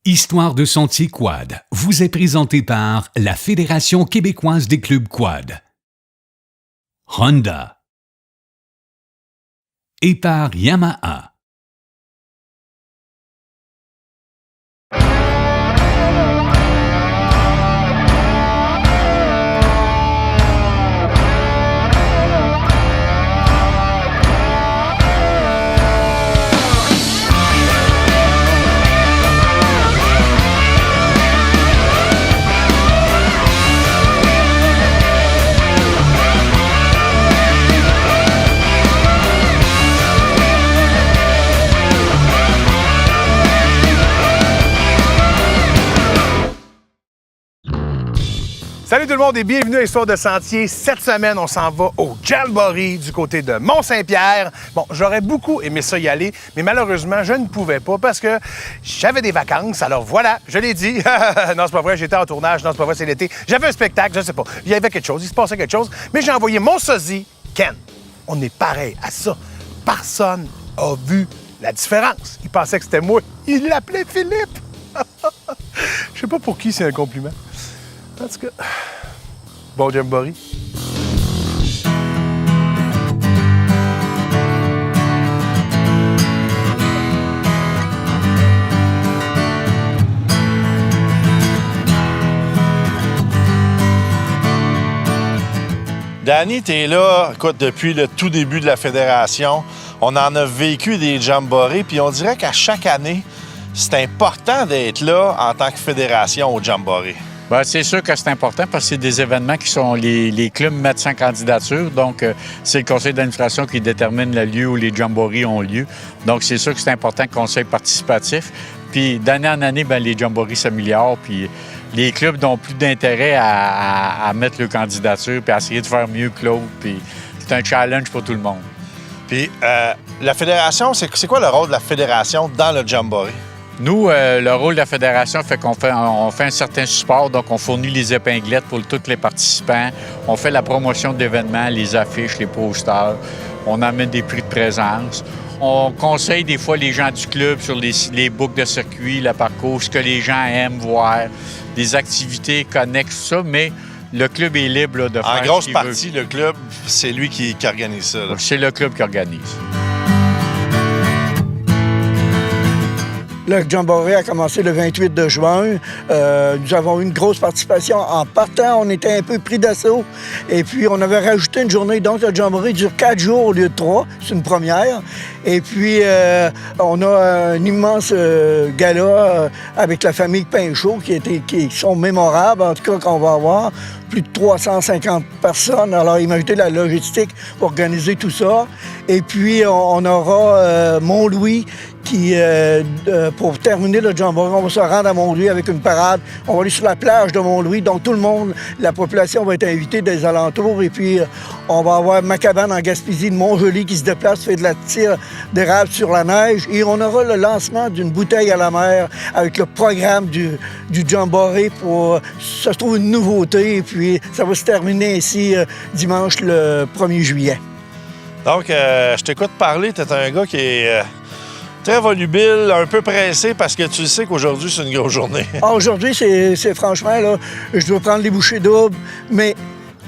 Histoire de Sentier Quad vous est présentée par la Fédération québécoise des clubs quad, Honda et par Yamaha. Salut tout le monde et bienvenue à Histoire de Sentier. Cette semaine, on s'en va au Jamboree du côté de Mont-Saint-Pierre. Bon, j'aurais beaucoup aimé ça y aller, mais malheureusement, je ne pouvais pas parce que j'avais des vacances. Alors voilà, je l'ai dit. Non, c'est pas vrai, j'étais en tournage. Non, c'est pas vrai, c'est l'été. J'avais un spectacle, je sais pas. Il y avait quelque chose, il se passait quelque chose. Mais j'ai envoyé mon sosie, Ken. On est pareil à ça. Personne a vu la différence. Il pensait que c'était moi. Il l'appelait Philippe. Je sais pas pour qui c'est un compliment. En tout cas, bon Jamboree. Danny, t'es là, écoute, depuis le tout début de la fédération. On en a vécu des Jamborees, puis on dirait qu'à chaque année, c'est important d'être là en tant que fédération au Jamboree. Bien, c'est sûr que c'est important parce que c'est des événements qui sont... Les clubs mettent en candidature, donc c'est le conseil d'administration qui détermine le lieu où les Jamborees ont lieu. Donc, c'est sûr que c'est important qu'on soit participatif. Puis, d'année en année, bien, les Jamborees s'améliorent, puis les clubs n'ont plus d'intérêt à mettre leur candidature puis à essayer de faire mieux que l'autre. Puis, c'est un challenge pour tout le monde. Puis, la fédération, c'est quoi le rôle de la fédération dans le Jamboree? Nous, le rôle de la fédération fait qu'on fait un certain support, donc on fournit les épinglettes pour tous les participants. On fait la promotion d'événements, les affiches, les posters. On amène des prix de présence. On conseille des fois les gens du club sur les boucles de circuit, le parcours, ce que les gens aiment voir, des activités connexes, tout ça, mais le club est libre là, de faire en grosse ce qu'il partie, veut. le club, c'est lui qui organise ça. Là. C'est le club qui organise. Le Jamboree a commencé le 28 de juin. Nous avons eu une grosse participation. En partant, on était un peu pris d'assaut. Et puis, on avait rajouté une journée. Donc, le Jamboree dure 4 jours au lieu de 3. C'est une première. Et puis, on a un immense gala avec la famille Pinchot qui sont mémorables, en tout cas, qu'on va avoir. Plus de 350 personnes. Alors, imaginez la logistique pour organiser tout ça. Et puis, on aura Mont-Louis qui, pour terminer le Jamboree, on va se rendre à Mont-Louis avec une parade. On va aller sur la plage de Mont-Louis. Donc, tout le monde, la population va être invitée des alentours. Et puis, on va avoir ma cabane en Gaspésie de Mont-Joli qui se déplace, fait de la tire d'érable sur la neige. Et on aura le lancement d'une bouteille à la mer avec le programme du Jamboree pour... Ça se trouve une nouveauté. Et puis, ça va se terminer ici dimanche le 1er juillet. Donc, je t'écoute parler. T'es un gars qui est... très volubile, un peu pressé parce que tu sais qu'aujourd'hui, c'est une grosse journée. Aujourd'hui, c'est franchement, là, je dois prendre les bouchées doubles, mais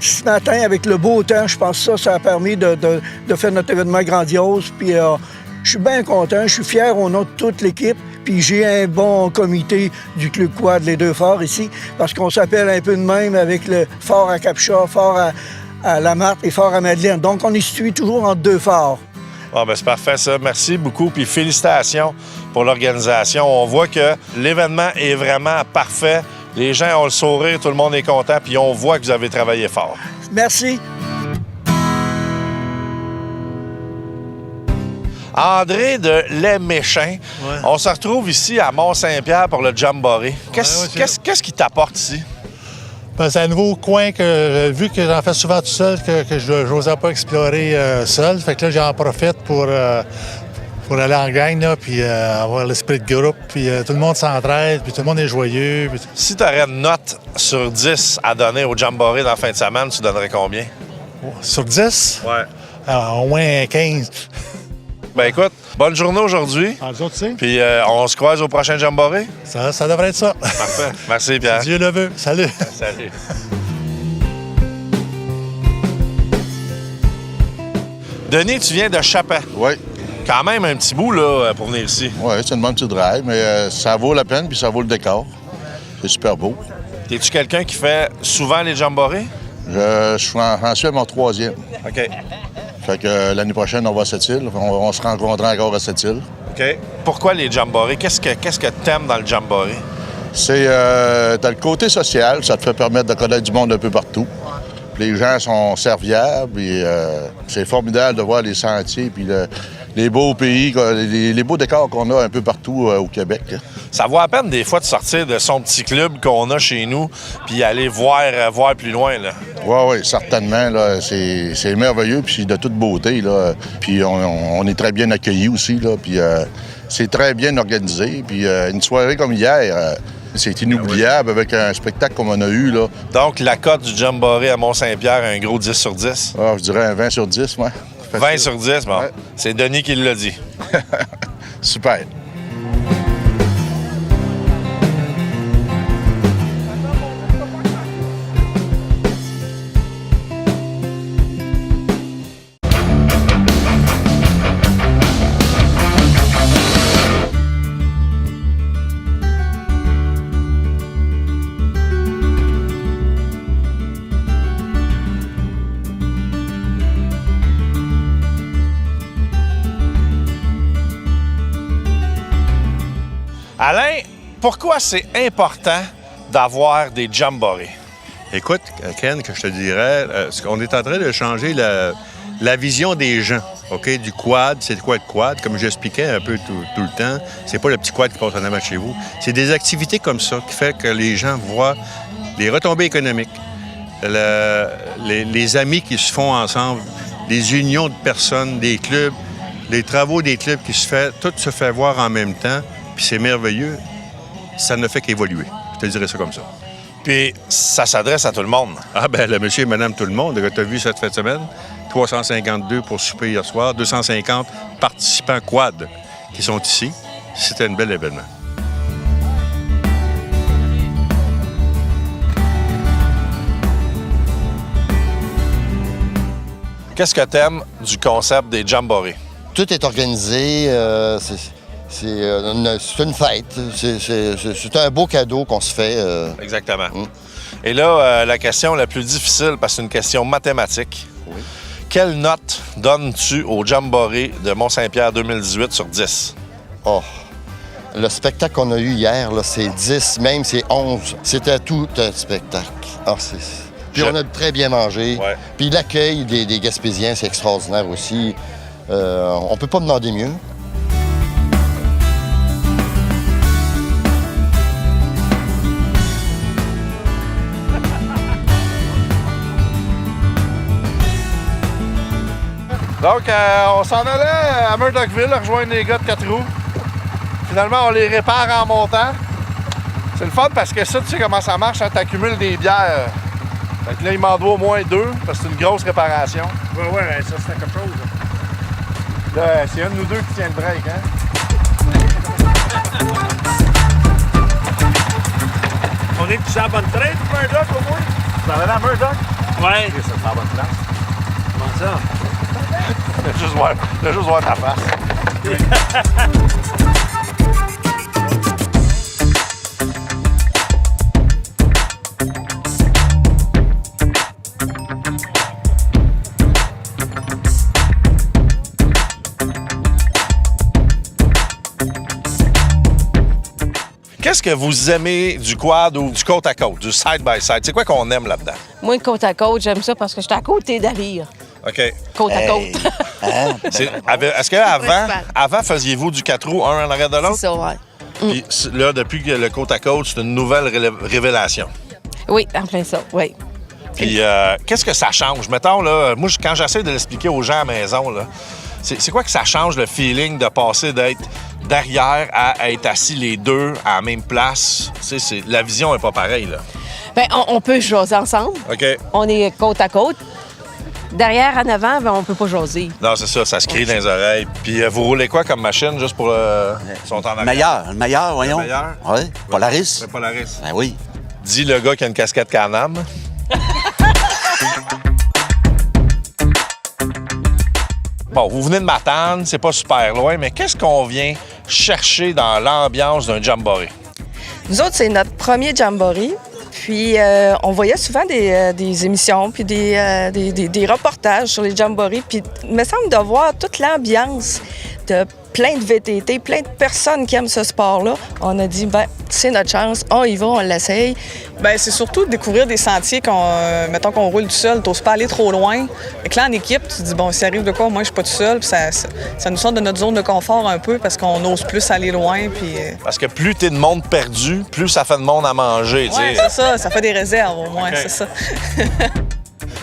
ce matin, avec le beau temps, je pense que ça a permis de faire notre événement grandiose. Puis je suis bien content, je suis fier au nom de toute l'équipe. Puis j'ai un bon comité du Club Quad, les deux forts ici, parce qu'on s'appelle un peu de même avec le fort à Capcha, fort à La Marthe et fort à Madeleine. Donc, on est situé toujours entre deux forts. Ah, ben c'est parfait, ça. Merci beaucoup. Puis félicitations pour l'organisation. On voit que l'événement est vraiment parfait. Les gens ont le sourire, tout le monde est content, puis on voit que vous avez travaillé fort. Merci. André de Les Méchins, ouais. On se retrouve ici à Mont-Saint-Pierre pour le Jamboree. Qu'est-ce qui t'apporte ici? Ben, c'est un nouveau coin que, vu que j'en fais souvent tout seul, que je n'osais pas explorer seul. Fait que là, j'en profite pour aller en gang, là, puis avoir l'esprit de groupe, puis tout le monde s'entraide, puis tout le monde est joyeux. Puis... Si tu aurais une note sur 10 à donner au Jamboree dans la fin de semaine, tu donnerais combien? Sur 10? Ouais. Alors, au moins 15. Ben écoute, Bonne journée aujourd'hui. Ah, nous autres, tu sais, Puis on se croise au prochain Jamboree. ça devrait être ça. Parfait. Merci, Pierre. Dieu le veut. Salut. Salut. Denis, tu viens de Chapin. Oui, Quand même un petit bout là, pour venir ici. c'est une bonne petite drive, mais ça vaut la peine puis ça vaut le décor. C'est super beau. Es-tu quelqu'un qui fait souvent les Jamboree? Je suis en suis à mon 3e. OK. Fait que l'année prochaine, on va à Sept-Îles. On se rencontrera encore à Sept-Îles. OK. Pourquoi les Jamboree? Qu'est-ce que t'aimes dans le Jamboree? C'est t'as le côté social, ça te fait permettre de connaître du monde un peu partout. Puis les gens sont serviables, puis c'est formidable de voir les sentiers, puis les beaux pays, les beaux décors qu'on a un peu partout au Québec. Ça vaut à peine des fois de sortir de son petit club qu'on a chez nous puis aller voir plus loin, là. Oui, certainement. Là, c'est merveilleux, puis c'est de toute beauté. Là. Puis on est très bien accueillis aussi. Là, puis c'est très bien organisé. Puis une soirée comme hier, c'est inoubliable avec un spectacle comme on a eu. Là. Donc, la cote du Jamboree à Mont-Saint-Pierre, un gros 10 sur 10? Ah, je dirais un 20 sur 10, moi. 20 sur 10, bon. Ouais. C'est Denis qui l'a dit. Super. Alain, pourquoi c'est important d'avoir des Jamboree? Écoute, Ken, que je te dirais, on est en train de changer la vision des gens, OK? Du quad, c'est quoi le quad? Comme j'expliquais un peu tout le temps, c'est pas le petit quad qui passe en avant de chez vous. C'est des activités comme ça qui fait que les gens voient les retombées économiques, les amis qui se font ensemble, les unions de personnes, des clubs, les travaux des clubs qui se fait, tout se fait voir en même temps, puis c'est merveilleux. Ça ne fait qu'évoluer. Je te dirais ça comme ça. Puis, ça s'adresse à tout le monde. Ah ben le monsieur et madame tout le monde, tu as vu cette fin de semaine, 352 pour souper hier soir, 250 participants quad qui sont ici. C'était un bel événement. Qu'est-ce que t'aimes du concept des Jamboree? Tout est organisé, c'est une fête, c'est un beau cadeau qu'on se fait. Exactement. Et là, la question la plus difficile, parce que c'est une question mathématique. Oui. Quelle note donnes-tu au Jamboree de Mont-Saint-Pierre 2018 sur 10? Oh, le spectacle qu'on a eu hier, là, c'est 10, même c'est 11. C'était tout un spectacle. Ah, puis on a très bien mangé. Ouais. Puis l'accueil des Gaspésiens, c'est extraordinaire aussi. On peut pas demander mieux. Donc, on s'en allait à Murdochville rejoindre les gars de 4 roues. Finalement, on les répare en montant. C'est le fun parce que ça, tu sais comment ça marche, hein? Tu accumules des bières. Fait que là, il m'en doit au moins 2 parce que c'est une grosse réparation. Ouais, ça, c'est quelque chose. Là, c'est un de nous deux qui tient le break, hein? On est sur la bonne traite, Murdoch, au moins? Tu t'en allais à Murdoch? Ouais. C'est la bonne place. Comment ça? Je veux juste voir ta face. Qu'est-ce que vous aimez du quad ou du côte à côte, du side-by-side? C'est quoi qu'on aime là-dedans? Moi, côte à côte, j'aime ça parce que je suis à côté d'Alire. OK. Côte à côte. Est-ce qu'avant, faisiez-vous du 4 roues, un en arrière de l'autre? C'est ça, ouais. Puis là, depuis que le côte à côte, c'est une nouvelle révélation. Oui, en plein ça, oui. Puis qu'est-ce que ça change? Mettons, là, moi, quand j'essaie de l'expliquer aux gens à la maison, là, c'est quoi que ça change le feeling de passer d'être derrière à être assis les deux à la même place? La vision n'est pas pareille, là. Bien, on peut jaser ensemble. OK. On est côte à côte. Derrière, en avant, ben, on peut pas jaser. Non, c'est ça, ça se crie dans les oreilles. Puis vous roulez quoi comme machine, juste pour... sont en arrière? Le meilleur, voyons. Le meilleur? Oui, Polaris. Le Polaris. Ben oui. Dis le gars qui a une casquette Can-Am. Bon, vous venez de Matane, c'est pas super loin, mais qu'est-ce qu'on vient chercher dans l'ambiance d'un jamboree? Nous autres, c'est notre premier jamboree. Puis, on voyait souvent des émissions, puis des reportages sur les jamborees. Puis, il me semble de voir toute l'ambiance de plein de VTT, plein de personnes qui aiment ce sport-là. On a dit, ben c'est notre chance, on y va, on l'essaye. Bien, c'est surtout de découvrir des sentiers mettons qu'on roule tout seul, t'oses pas aller trop loin. Et que là, en équipe, tu te dis, bon, s'il arrive de quoi, moi, je suis pas tout seul. Puis ça nous sort de notre zone de confort un peu parce qu'on ose plus aller loin. Puis... Parce que plus t'es de monde perdu, plus ça fait de monde à manger. Oui, c'est ça fait des réserves au moins, c'est ça.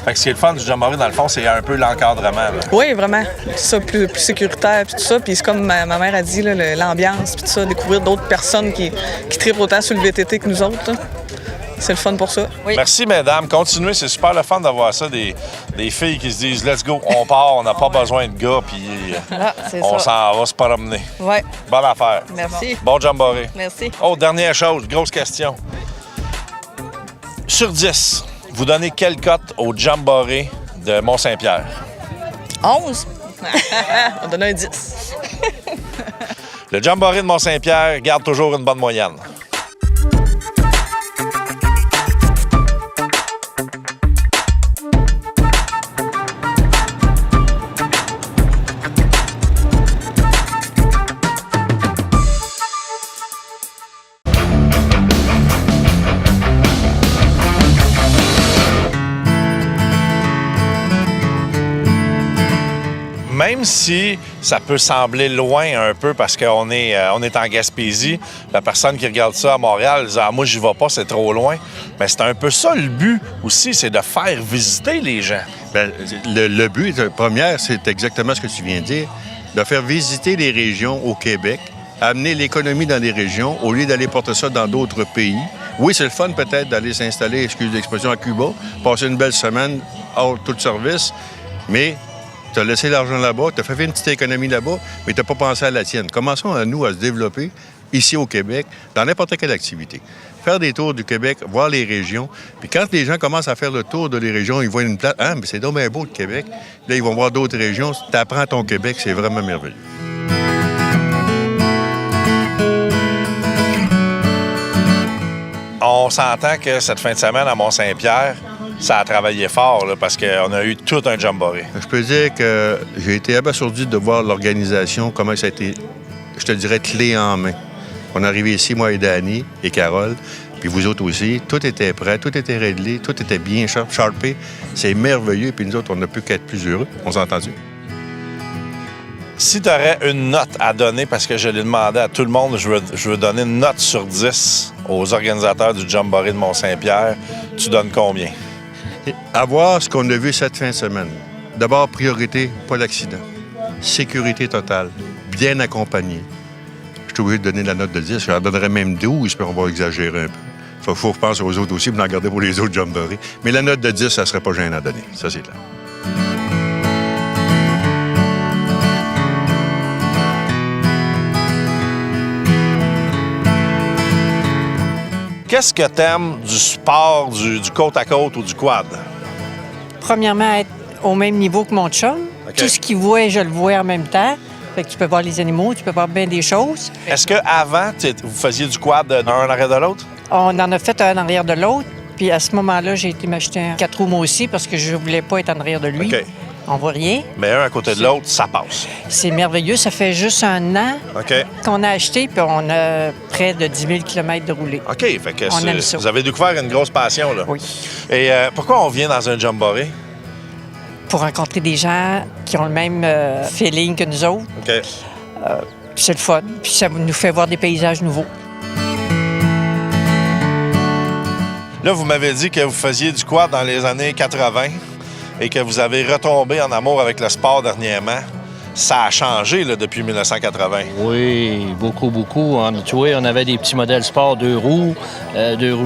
Fait que ce qui est le fun du jamboree, dans le fond, c'est un peu l'encadrement. Là. Oui, vraiment. C'est ça, plus sécuritaire, puis tout ça. Puis c'est comme ma mère a dit, là, l'ambiance, puis tout ça, découvrir d'autres personnes qui trippent autant sur le VTT que nous autres. Là. C'est le fun pour ça. Oui. Merci, mesdames. Continuez. C'est super le fun d'avoir ça, des filles qui se disent « Let's go, on part, on n'a pas besoin de gars, puis on s'en va se promener. » Oui. Bonne affaire. Merci. Bon jamboree. Merci. Oh, dernière chose, grosse question. Sur 10, vous donnez quelle cote au jamboree de Mont-Saint-Pierre? 11. On donne un 10. Le jamboree de Mont-Saint-Pierre garde toujours une bonne moyenne. Même si ça peut sembler loin un peu parce qu'on est en Gaspésie, la personne qui regarde ça à Montréal dit « Ah, moi, j'y vais pas, c'est trop loin. » Mais c'est un peu ça le but aussi, c'est de faire visiter les gens. Bien, le but, première, c'est exactement ce que tu viens de dire, de faire visiter les régions au Québec, amener l'économie dans les régions au lieu d'aller porter ça dans d'autres pays. Oui, c'est le fun peut-être d'aller s'installer, excuse l'expression, à Cuba, passer une belle semaine hors tout service, mais tu as laissé l'argent là-bas, tu as fait une petite économie là-bas, mais tu n'as pas pensé à la tienne. Commençons à nous à se développer ici au Québec, dans n'importe quelle activité. Faire des tours du Québec, voir les régions. Puis quand les gens commencent à faire le tour de les régions, ils voient une place. Ah, mais c'est donc bien beau le Québec. Là, ils vont voir d'autres régions. Tu apprends ton Québec, c'est vraiment merveilleux. On s'entend que cette fin de semaine à Mont-Saint-Pierre, ça a travaillé fort là, parce qu'on a eu tout un jamboree. Je peux dire que j'ai été abasourdi de voir l'organisation, comment ça a été, je te dirais, clé en main. On est arrivé ici, moi et Danny et Carole, puis vous autres aussi. Tout était prêt, tout était réglé, tout était bien sharpé. C'est merveilleux, puis nous autres, on n'a plus qu'à être plus heureux. On s'est entendu. Si tu aurais une note à donner, parce que je l'ai demandé à tout le monde, je veux donner une note sur 10 aux organisateurs du jamboree de Mont-Saint-Pierre, tu donnes combien? À voir ce qu'on a vu cette fin de semaine. D'abord, priorité, pas l'accident. Sécurité totale, bien accompagné. Je suis obligé de donner la note de 10. Je leur donnerais même 12, puis on va exagérer un peu. Faut penser aux autres aussi, puis en garder pour les autres jamborees. Mais la note de 10, ça serait pas gênant à donner. Ça, c'est clair. Qu'est-ce que t'aimes du sport, du côte-à-côte ou du quad? Premièrement, être au même niveau que mon chum. Okay. Tout ce qu'il voit, je le vois en même temps. Fait que tu peux voir les animaux, tu peux voir bien des choses. Est-ce qu'avant, vous faisiez du quad d'un en arrière de l'autre? On en a fait un en arrière de l'autre. Puis à ce moment-là, j'ai été m'acheter un 4 roues moi aussi parce que je voulais pas être en arrière de lui. Okay. On voit rien. Mais un à côté de l'autre, ça passe. C'est merveilleux. Ça fait juste un an qu'on a acheté, puis on a près de 10 000 km de roulé. OK. Fait que on aime ça. Vous avez découvert une grosse passion, là. Oui. Et pourquoi on vient dans un jamboree? Pour rencontrer des gens qui ont le même feeling que nous autres. OK. C'est le fun. Puis ça nous fait voir des paysages nouveaux. Là, vous m'avez dit que vous faisiez du quad dans les années 80 et que vous avez retombé en amour avec le sport dernièrement. Ça a changé là, depuis 1980. Oui, beaucoup, beaucoup. Tu vois, on avait des petits modèles sport 2 roues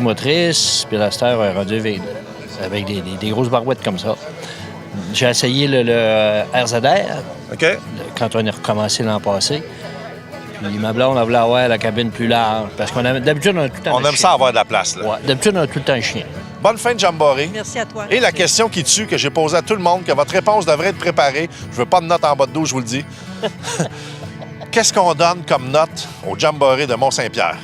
motrices, puis la Star rendu avec des grosses barouettes comme ça. J'ai essayé le RZR OK. quand on a recommencé l'an passé. Puis ma blonde, elle voulait avoir la cabine plus large. Parce qu'on d'habitude, on a tout le temps On aime ça avoir de la place, là. Ouais, d'habitude, on a tout le temps un chien. Bonne fin de Jamboree. Merci à toi. Et la question qui tue, que j'ai posée à tout le monde, que votre réponse devrait être préparée. Je veux pas de note en bas de dos, je vous le dis. Qu'est-ce qu'on donne comme note au Jamboree de Mont-Saint-Pierre?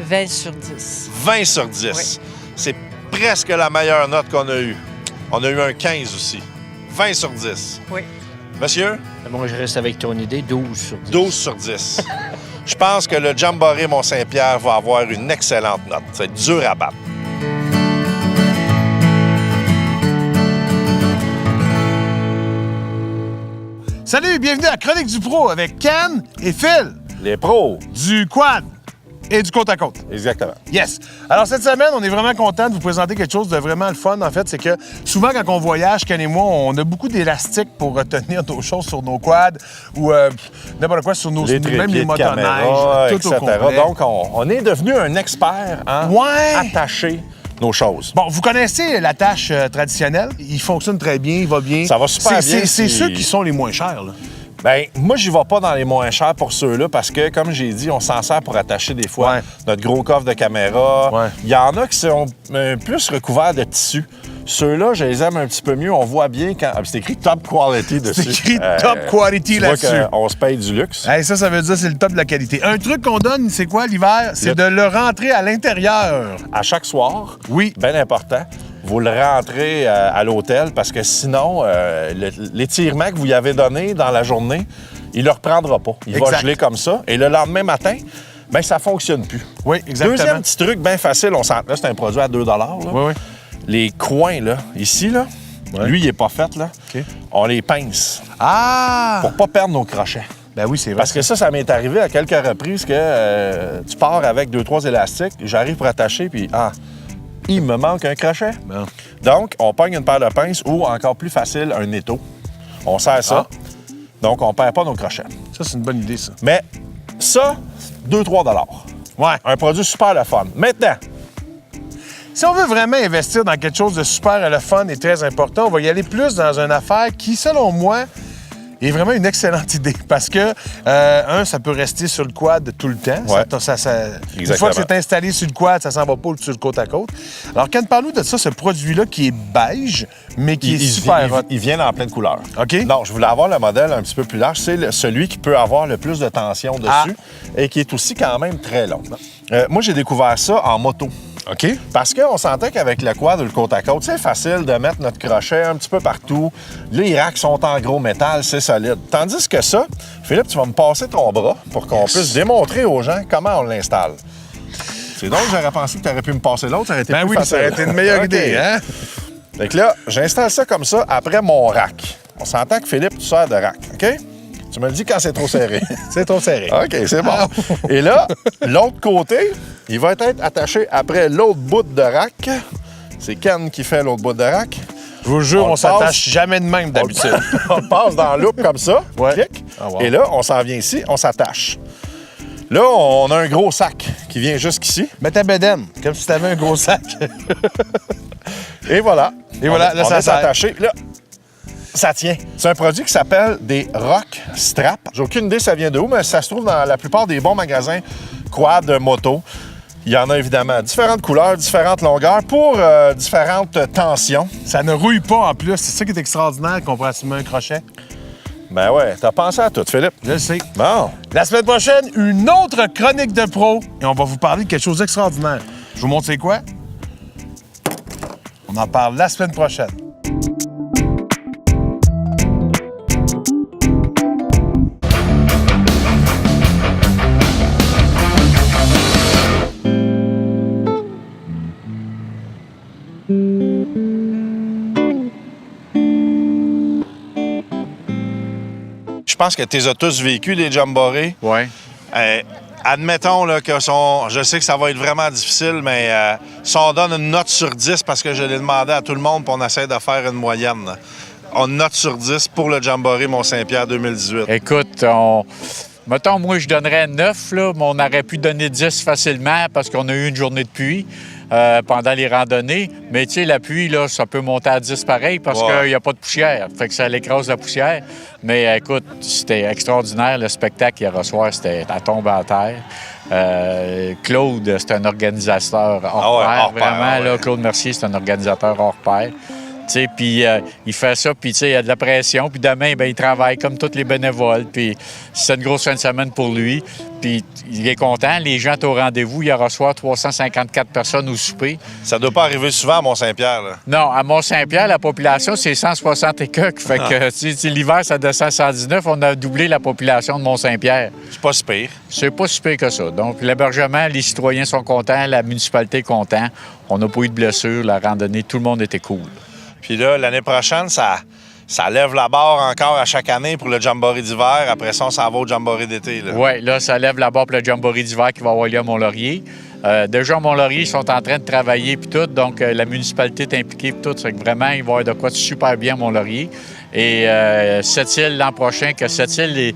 20 sur 10. 20 sur 10. Oui. C'est presque la meilleure note qu'on a eue. On a eu un 15 aussi. 20 sur 10. Oui. Monsieur? Moi, je reste avec ton idée, 12 sur 10. 12 sur 10. Je pense que le Jamboree Mont-Saint-Pierre va avoir une excellente note. Ça va être dur à battre. Salut, bienvenue à Chronique du Pro avec Ken et Phil. Les pros. Du quad et du côte à côte. Exactement. Yes. Alors, cette semaine, on est vraiment content de vous présenter quelque chose de vraiment le fun. En fait, c'est que souvent, quand on voyage, Ken et moi, on a beaucoup d'élastiques pour retenir nos choses sur nos quads ou n'importe quoi sur nos... même les motoneiges, tout au complet. Donc, on est devenu un expert en attacher nos choses. Bon, vous connaissez l'attache traditionnelle. Il fonctionne très bien, il va bien. Ça va super bien. C'est ceux qui sont les moins chers, là. Bien, moi, j'y vais pas dans les moins chers pour ceux-là parce que, comme j'ai dit, on s'en sert pour attacher des fois notre gros coffre de caméra. Il y en a qui sont plus recouverts de tissu. Ceux-là, je les aime un petit peu mieux. On voit bien quand... c'est écrit « Top Quality » dessus. C'est écrit « Top Quality » là-dessus. On se paye du luxe. Hey, ça veut dire que c'est le top de la qualité. Un truc qu'on donne, c'est quoi l'hiver? C'est de le rentrer à l'intérieur. À chaque soir. Oui. Bien important. Vous le rentrez à l'hôtel parce que sinon, l'étirement que vous y avez donné dans la journée, il ne le reprendra pas. Il va geler comme ça. Et le lendemain matin, bien, ça ne fonctionne plus. Oui, exactement. Deuxième petit truc bien facile, là, c'est un produit à 2 $. Là. Oui. Les coins, là, ici, là, lui, il n'est pas fait. Là. OK. On les pince. Ah! Pour ne pas perdre nos crochets. Ben oui, c'est vrai. Parce que ça m'est arrivé à quelques reprises que tu pars avec 2-3 élastiques, j'arrive pour attacher, puis il me manque un crochet. Bon. Donc, on pogne une paire de pinces ou, encore plus facile, un étau. On serre ça. Donc, on ne perd pas nos crochets. Ça, c'est une bonne idée, ça. Mais ça, 2-3 $. Ouais. Un produit super le fun. Maintenant, si on veut vraiment investir dans quelque chose de super le fun et très important, on va y aller plus dans une affaire qui, selon moi, est vraiment une excellente idée. Parce que, ça peut rester sur le quad tout le temps. Ouais. Une fois que c'est installé sur le quad, ça s'en va pas sur le côte à côte. Alors, quand parle-nous de ça, ce produit-là qui est beige, mais qui est super hot. Il vient en pleine couleur. OK. Non, je voulais avoir le modèle un petit peu plus large. C'est celui qui peut avoir le plus de tension dessus et qui est aussi quand même très long. Moi, j'ai découvert ça en moto. OK. Parce qu'on sentait qu'avec le quad ou le côte à côte, c'est facile de mettre notre crochet un petit peu partout. Les racks sont en gros métal, c'est solide. Tandis que ça, Philippe, tu vas me passer ton bras pour qu'on puisse démontrer aux gens comment on l'installe. C'est donc, j'aurais pensé que tu aurais pu me passer l'autre, ça aurait été plus facile. Ça aurait été une meilleure idée, hein? Fait que là, j'installe ça comme ça après mon rack. On s'entend que Philippe, tu sers de rack, OK? Tu me le dis quand c'est trop serré. C'est trop serré. OK, c'est bon. Et là, l'autre côté, il va être attaché après l'autre bout de rack. C'est Ken qui fait l'autre bout de rack. Je vous jure, on s'attache jamais de même d'habitude. On passe dans le loop comme ça, clic. Ah, wow. Et là, on s'en vient ici, on s'attache. Là, on a un gros sac qui vient jusqu'ici. Mets ta bedaine, comme si tu avais un gros sac. Et voilà. Et voilà, là, ça s'est attaché. Là, ça tient. C'est un produit qui s'appelle des Rock Straps. J'ai aucune idée ça vient de où, mais ça se trouve dans la plupart des bons magasins quad moto. Il y en a évidemment différentes couleurs, différentes longueurs pour différentes tensions. Ça ne rouille pas en plus. C'est ça qui est extraordinaire comparativement à un crochet. Ben ouais, t'as pensé à tout, Philippe. Je le sais. Bon. La semaine prochaine, une autre chronique de pro et on va vous parler de quelque chose d'extraordinaire. Je vous montre c'est quoi? On en parle la semaine prochaine. Je pense que tu les as tous vécus, les Jamboree. Oui. Admettons là, que je sais que ça va être vraiment difficile, mais si on donne une note sur 10, parce que je l'ai demandé à tout le monde, puis on essaie de faire une moyenne. On note sur 10 pour le Jamboree Mont-Saint-Pierre 2018. Écoute, Mettons, moi, je donnerais 9, là, mais on aurait pu donner 10 facilement parce qu'on a eu une journée de pluie pendant les randonnées. Mais tu sais, la pluie, là, ça peut monter à 10 pareil parce qu'il n'y a pas de poussière. Fait que ça l'écrase la poussière. Mais écoute, c'était extraordinaire. Le spectacle hier soir, c'était à tomber à terre. Claude, c'est un organisateur hors pair, vraiment. Là, Claude Mercier, c'est un organisateur hors pair. Puis il fait ça, puis il y a de la pression. Puis demain, il travaille comme tous les bénévoles. Puis c'est une grosse fin de semaine pour lui. Puis il est content. Les gens sont au rendez-vous. Il reçoit 354 personnes au souper. Ça ne doit pas arriver souvent à Mont-Saint-Pierre, là. Non, à Mont-Saint-Pierre, la population, c'est 160 et quelques. Fait que l'hiver, ça descend à 119. On a doublé la population de Mont-Saint-Pierre. C'est pas si pire. C'est pas si pire que ça. Donc, l'hébergement, les citoyens sont contents. La municipalité est contente. On n'a pas eu de blessures. La randonnée, tout le monde était cool. Puis là, l'année prochaine, ça lève la barre encore à chaque année pour le Jamboree d'hiver. Après ça, on s'en va au Jamboree d'été. Oui, là, ça lève la barre pour le Jamboree d'hiver qui va avoir lieu à Mont-Laurier. Déjà, à Mont-Laurier, ils sont en train de travailler puis tout. Donc, la municipalité est impliquée puis tout. C'est que vraiment, il va y avoir de quoi de super bien à Mont-Laurier. Et Sept-Îles l'an prochain, que Sept-Îles...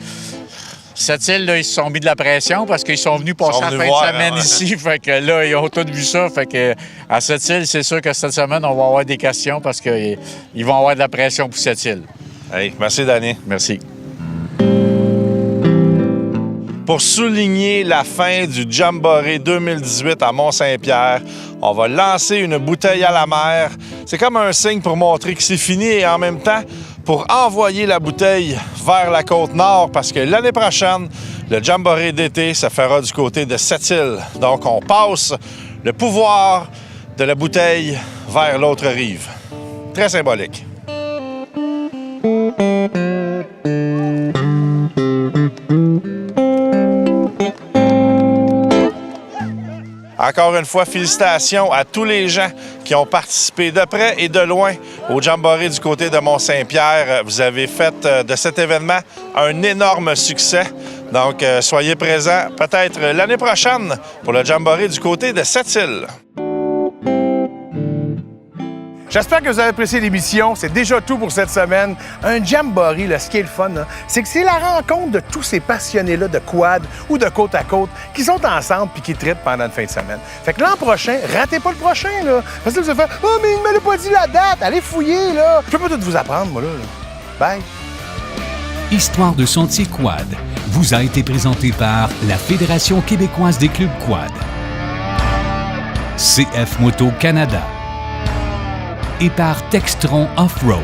Sept-Îles, là, ils se sont mis de la pression parce qu'ils sont venus passer la fin de semaine ici. Fait que là, ils ont tous vu ça. Fait que à Sept-Îles, c'est sûr que cette semaine, on va avoir des questions parce qu'ils vont avoir de la pression pour Sept-Îles. Hey, merci, Danny. Merci. Pour souligner la fin du Jamboree 2018 à Mont-Saint-Pierre, on va lancer une bouteille à la mer. C'est comme un signe pour montrer que c'est fini et en même temps pour envoyer la bouteille vers la Côte-Nord parce que l'année prochaine, le Jamboree d'été se fera du côté de Sept-Îles. Donc, on passe le pouvoir de la bouteille vers l'autre rive. Très symbolique. Encore une fois, félicitations à tous les gens qui ont participé de près et de loin au Jamboree du côté de Mont-Saint-Pierre. Vous avez fait de cet événement un énorme succès. Donc, soyez présents peut-être l'année prochaine pour le Jamboree du côté de Sept-Îles. J'espère que vous avez apprécié l'émission. C'est déjà tout pour cette semaine. Un Jamboree, ce qui est le fun, c'est que c'est la rencontre de tous ces passionnés-là de quad ou de côte à côte qui sont ensemble puis qui trippent pendant une fin de semaine. Fait que l'an prochain, ratez pas le prochain, là. Parce que vous allez faire « Oh, mais il ne m'a pas dit la date! Allez fouiller, là! » Je peux pas tout vous apprendre, moi, là. Bye! Histoire de sentier quad vous a été présenté par la Fédération québécoise des clubs quad, CF Moto Canada et par Textron Off-Road.